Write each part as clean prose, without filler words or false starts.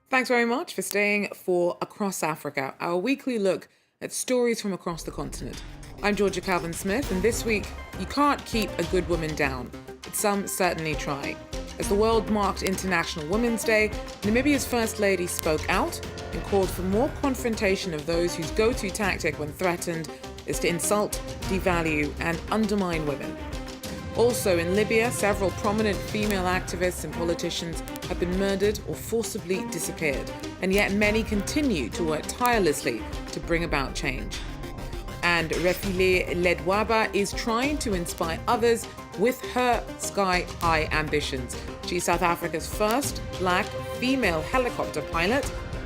Thanks very much for staying for Across Africa, our weekly look at stories from across the continent. I'm Georgia Calvin-Smith, and this week, you can't keep a good woman down, but some certainly try. As the world marked International Women's Day, Namibia's First Lady spoke out and called for more confrontation of those whose go-to tactic when threatened is to insult, devalue, and undermine women. Also in Libya, several prominent female activists and politicians have been murdered or forcibly disappeared, and yet many continue to work tirelessly to bring about change. And Refilé Ledwaba is trying to inspire others with her sky-high ambitions. She's South Africa's first black female helicopter pilot.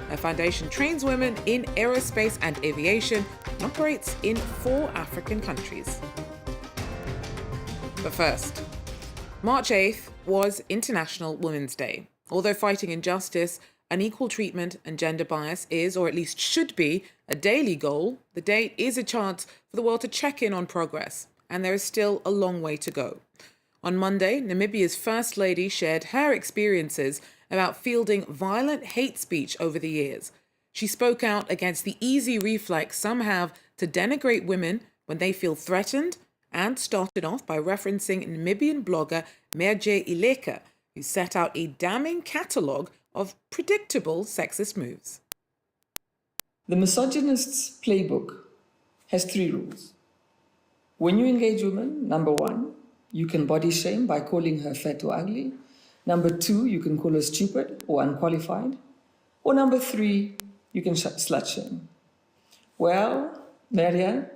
Her foundation trains women in aerospace and aviation and operates in 4 African countries. But first, March 8th was International Women's Day. Although fighting injustice, unequal treatment and gender bias is, or at least should be, a daily goal, the date is a chance for the world to check in on progress, and there is still a long way to go. On Monday, Namibia's First Lady shared her experiences about fielding violent hate speech over the years. She spoke out against the easy reflex some have to denigrate women when they feel threatened, and started off by referencing Namibian blogger Merje Ileka, who set out a damning catalogue of predictable sexist moves. The misogynist's playbook has 3 rules. When you engage women, number 1, you can body shame by calling her fat or ugly. Number 2, you can call her stupid or unqualified. Or number 3, you can slut shame. Well, Maria,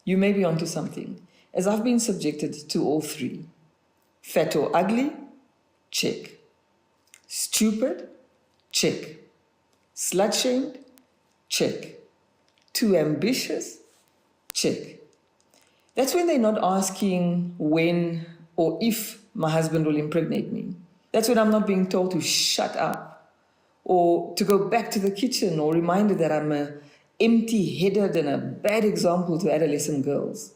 you may be onto something, as I've been subjected to all 3. Fat or ugly? Check. Stupid? Check. Slut-shamed? Check. Too ambitious? Check. That's when they're not asking when or if my husband will impregnate me. That's when I'm not being told to shut up or to go back to the kitchen or reminded that I'm an empty-headed and a bad example to adolescent girls.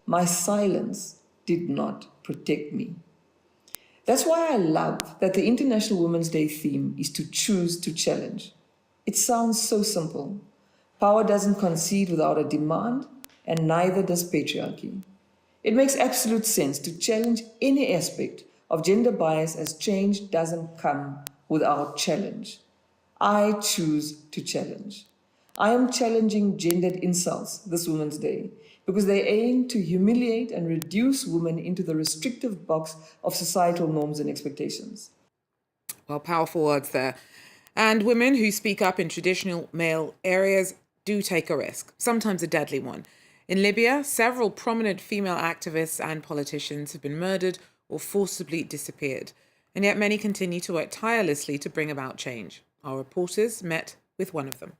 My silence did not protect me. That's why I love that the International Women's Day theme is to choose to challenge. It sounds so simple. Power doesn't concede without a demand, and neither does patriarchy. It makes absolute sense to challenge any aspect of gender bias, as change doesn't come without challenge. I choose to challenge. I am challenging gendered insults this Women's Day because they aim to humiliate and reduce women into the restrictive box of societal norms and expectations. Well, powerful words there. And women who speak up in traditional male areas do take a risk, sometimes a deadly one. In Libya, several prominent female activists and politicians have been murdered or forcibly disappeared, and yet many continue to work tirelessly to bring about change. Our reporters met with one of them.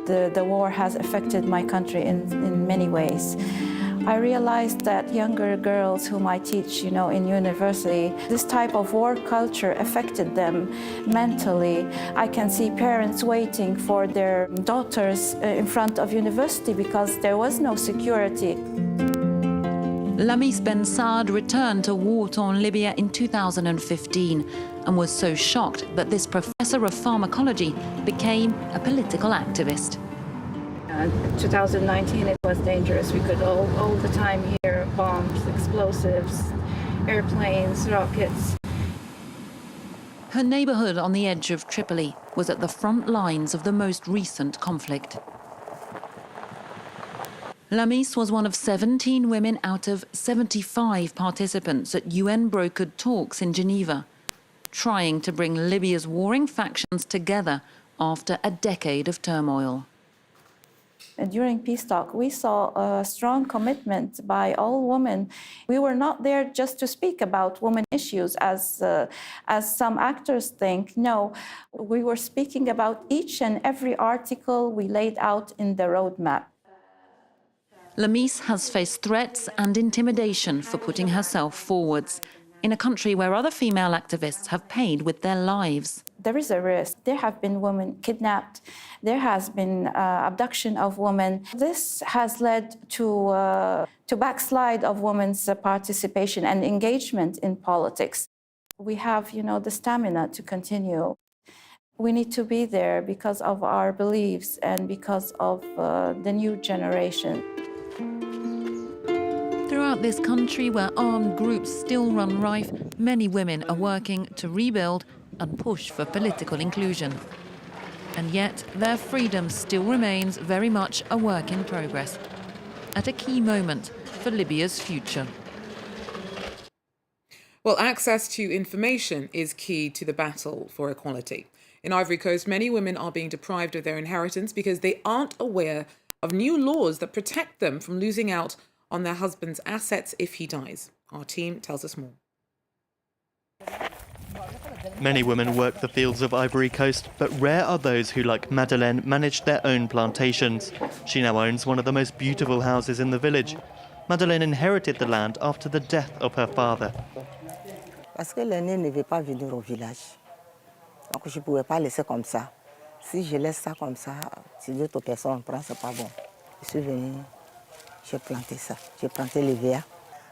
The war has affected my country in many ways. I realized that younger girls whom I teach, in university, this type of war culture affected them mentally. I can see parents waiting for their daughters in front of university because there was no security. Lamis Ben Saad returned to war-torn Libya in 2015 and was so shocked that this professor of pharmacology became a political activist. 2019, it was dangerous. We could all the time hear bombs, explosives, airplanes, rockets. Her neighborhood on the edge of Tripoli was at the front lines of the most recent conflict. Lamis was one of 17 women out of 75 participants at UN-brokered talks in Geneva, trying to bring Libya's warring factions together after a decade of turmoil. During peace talk, we saw a strong commitment by all women. We were not there just to speak about women issues, as some actors think. No, we were speaking about each and every article we laid out in the roadmap. Lamis has faced threats and intimidation for putting herself forwards in a country where other female activists have paid with their lives. There is a risk. There have been women kidnapped. There has been abduction of women. This has led to backslide of women's participation and engagement in politics. We have, the stamina to continue. We need to be there because of our beliefs and because of the new generation. Throughout this country where armed groups still run rife, many women are working to rebuild and push for political inclusion. And yet their freedom still remains very much a work in progress, at a key moment for Libya's future. Well, access to information is key to the battle for equality. In Ivory Coast, many women are being deprived of their inheritance because they aren't aware of new laws that protect them from losing out on their husband's assets if he dies. Our team tells us more. Many women work the fields of Ivory Coast, but rare are those who, like Madeleine, manage their own plantations. She now owns one of the most beautiful houses in the village. Madeleine inherited the land after the death of her father. Parce que l'aîné ne veut pas venir au village. Donc je ne pouvais pas laisser comme ça. Si je laisse ça comme ça, si d'autres personnes prennent, ce n'est pas bon. Je suis venue, j'ai planté ça. J'ai planté les verres.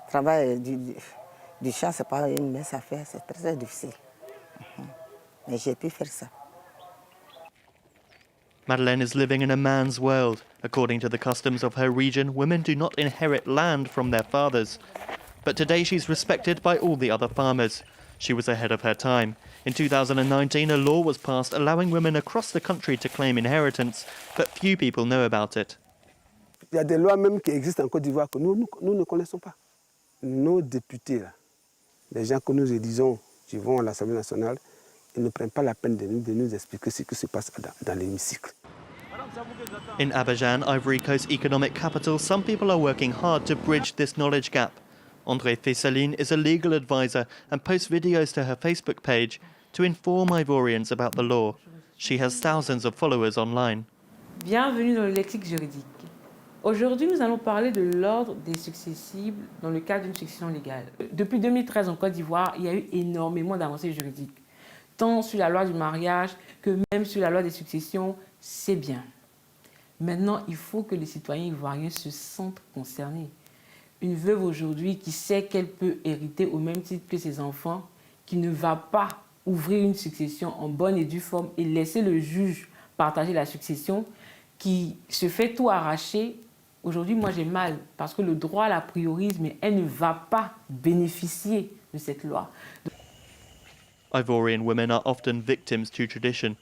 Le travail du champ, ce n'est pas une mince affaire, c'est très difficile. Mais j'ai pu faire ça. Madeleine is living in a man's world. According to the customs of her region, women do not inherit land from their fathers. But today she's respected by all the other farmers. She was ahead of her time. In 2019, a law was passed allowing women across the country to claim inheritance, but few people know about it. Il y a des lois même qui existent en Côte d'Ivoire que nous ne connaissons pas. Nos députés, là, les gens que nous élisons, qui vont à l'Assemblée nationale, ils ne prennent pas la peine de nous expliquer ce qui se passe dans l'hémicycle. In Abidjan, Ivory Coast economic capital, some people are working hard to bridge this knowledge gap. André Fessaline is a legal advisor and posts videos to her Facebook page to inform Ivorians about the law. She has thousands of followers online. Bienvenue dans le lexique juridique. Aujourd'hui, nous allons parler de l'ordre des successibles dans le cadre d'une succession légale. Depuis 2013 en Côte d'Ivoire, il y a eu énormément d'avancées juridiques, tant sur la loi du mariage que même sur la loi des successions, c'est bien. Maintenant, il faut que les citoyens ivoiriens se sentent concernés. Une veuve aujourd'hui qui sait qu'elle peut hériter au même titre que ses enfants, qui ne va pas ouvrir une succession en bonne et due forme et laisser le juge partager la succession, qui se fait tout arracher. Aujourd'hui, moi j'ai mal parce que le droit la priorise, mais elle ne va pas bénéficier de cette loi. Ivorian women are often victims to tradition.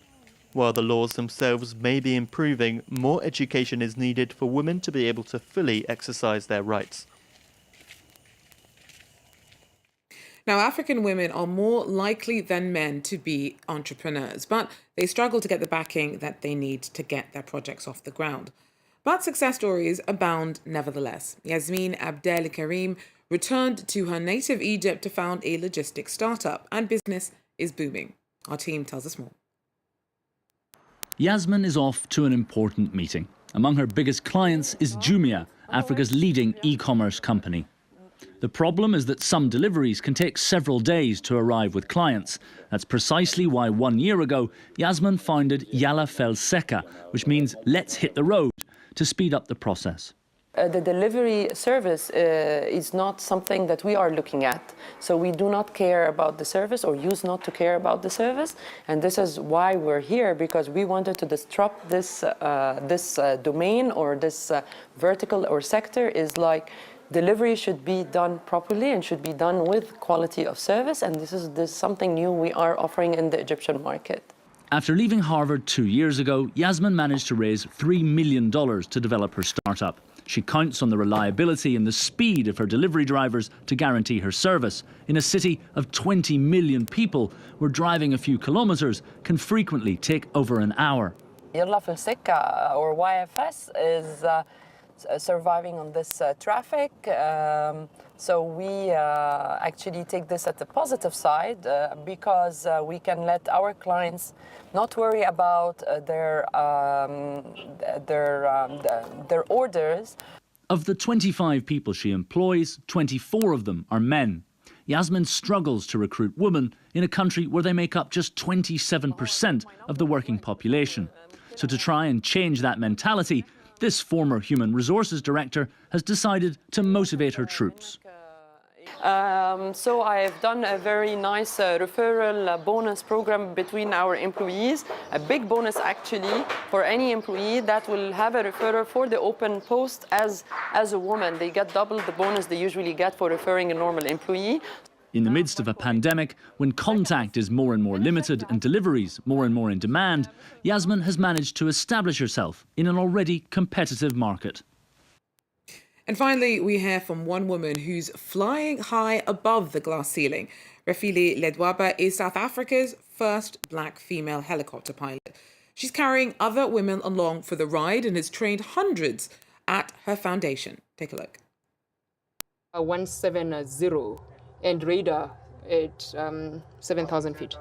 While the laws themselves may be improving, more education is needed for women to be able to fully exercise their rights. Now, African women are more likely than men to be entrepreneurs, but they struggle to get the backing that they need to get their projects off the ground. But success stories abound nevertheless. Yasmin Abdel Karim returned to her native Egypt to found a logistics startup, and business is booming. Our team tells us more. Yasmin is off to an important meeting. Among her biggest clients is Jumia, Africa's leading e-commerce company. The problem is that some deliveries can take several days to arrive with clients. That's precisely why 1 year ago, Yasmin founded Yalla Fel Seka, which means let's hit the road, to speed up the process. The delivery service is not something that we are looking at. So we do not care about the service or use not to care about the service. And this is why we're here, because we wanted to disrupt this, domain or this vertical or sector. Is like delivery should be done properly and should be done with quality of service. And this is something new we are offering in the Egyptian market. After leaving Harvard 2 years ago, Yasmin managed to raise $3 million to develop her startup. She counts on the reliability and the speed of her delivery drivers to guarantee her service. In a city of 20 million people, where driving a few kilometres can frequently take over an hour. Yalla Fel Seka, or YFS, is surviving on this traffic. So we actually take this at the positive side because we can let our clients not worry about their orders. Of the 25 people she employs, 24 of them are men. Yasmin struggles to recruit women in a country where they make up just 27% of the working population. So to try and change that mentality, this former human resources director has decided to motivate her troops. So I've done a very nice referral bonus program between our employees, a big bonus actually for any employee that will have a referrer for the open post as a woman. They get double the bonus they usually get for referring a normal employee. In the midst of a pandemic, when contact is more and more limited and deliveries more and more in demand, Yasmin has managed to establish herself in an already competitive market. And finally, we hear from one woman who's flying high above the glass ceiling. Refilé Ledwaba is South Africa's first black female helicopter pilot. She's carrying other women along for the ride and has trained hundreds at her foundation. Take a look. 170 and radar at 7,000 feet.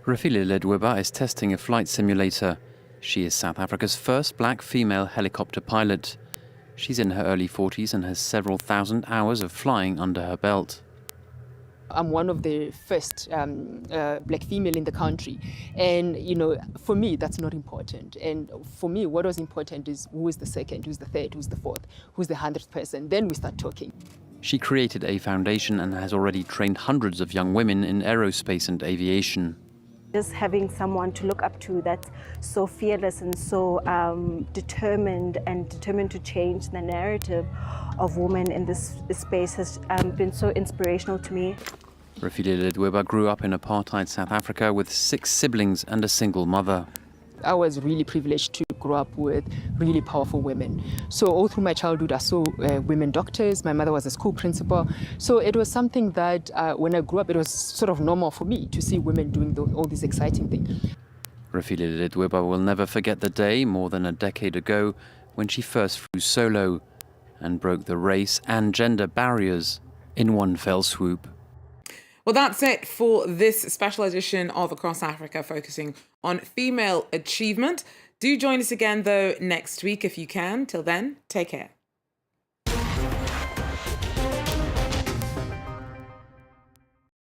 Refilé Ledwaba is testing a flight simulator. She is South Africa's first black female helicopter pilot. She's in her early 40s and has several thousand hours of flying under her belt. I'm one of the first black female in the country. And, you know, for me, that's not important. And for me, what was important is who is the second, who's the third, who's the fourth, who's the 100th person. Then we start talking. She created a foundation and has already trained hundreds of young women in aerospace and aviation. Just having someone to look up to that's so fearless and so determined to change the narrative of women in this space has been so inspirational to me. Refilé Ledwaba grew up in apartheid South Africa with 6 siblings and a single mother. I was really privileged to grow up with really powerful women. So all through my childhood, I saw women doctors. My mother was a school principal. So it was something that when I grew up, it was sort of normal for me to see women doing all these exciting things. Refilé Ledwaba will never forget the day, more than a decade ago, when she first flew solo and broke the race and gender barriers in one fell swoop. Well, that's it for this special edition of Across Africa, focusing on female achievement. Do join us again, though, next week if you can. Till then, take care.